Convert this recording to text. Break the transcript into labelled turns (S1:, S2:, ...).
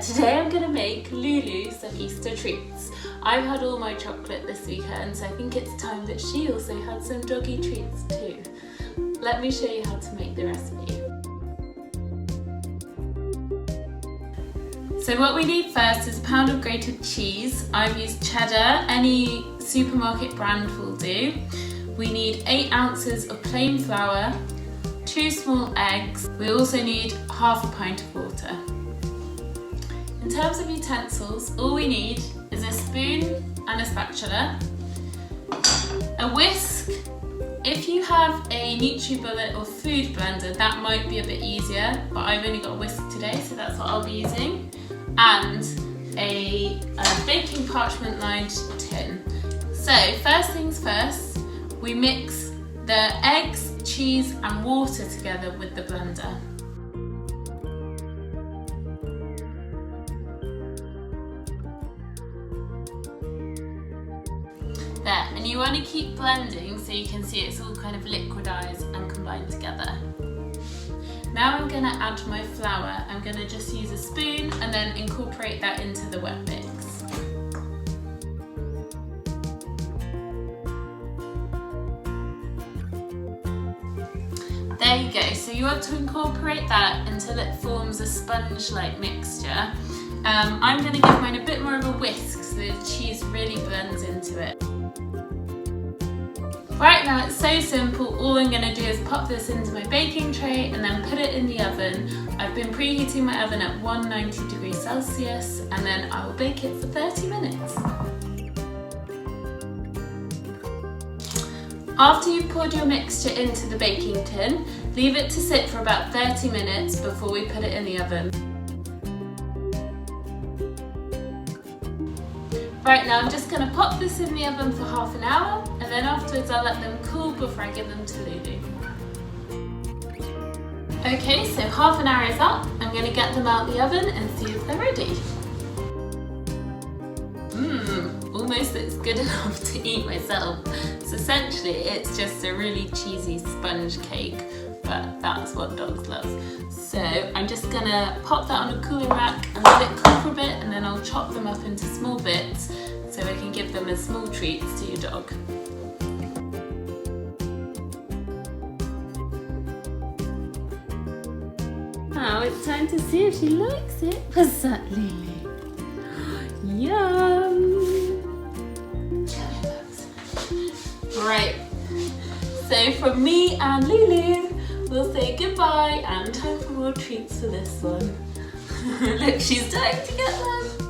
S1: Today I'm going to make Lulu some Easter treats. I've had all my chocolate this weekend, so I think it's time that she also had some doggy treats too. Let me show you how to make the recipe. So what we need first is a pound of grated cheese. I've used Cheddar, any supermarket brand will do. We need 8 ounces of plain flour, 2 small eggs. We also need half a pint of water. In terms of utensils, all we need is a spoon and a spatula, a whisk. If you have a NutriBullet or food blender, that might be a bit easier, but I've only got a whisk today, so that's what I'll be using, and a baking parchment lined tin. So first things first, we mix the eggs, cheese and water together with the blender. There, and you want to keep blending so you can see it's all kind of liquidized and combined together. Now I'm going to add my flour. I'm going to just use a spoon and then incorporate that into the wet mix. There you go, so you want to incorporate that until it forms a sponge-like mixture. I'm going to give mine a bit more of a whisk so the cheese really blends into it. Right now it's so simple, all I'm going to do is pop this into my baking tray and then put it in the oven. I've been preheating my oven at 190 degrees Celsius and then I will bake it for 30 minutes. After you've poured your mixture into the baking tin, leave it to sit for about 30 minutes before we put it in the oven. Right now I'm just going to pop this in the oven for half an hour and then afterwards I'll let them cool before I give them to Lulu. Okay, so half an hour is up. I'm going to get them out the oven and see if they're ready. Almost looks good enough to eat myself. So essentially it's just a really cheesy sponge cake, but that's what dogs love. So I'm just gonna pop that on a cooling rack and let it cool for a bit and then I'll chop them up into small bits so I can give them as small treats to your dog. Now it's time to see if she likes it. What's that, Lily? Yum! Right, so from me and Lulu, we'll say goodbye and time for more treats for this one. Look, she's dying to get them.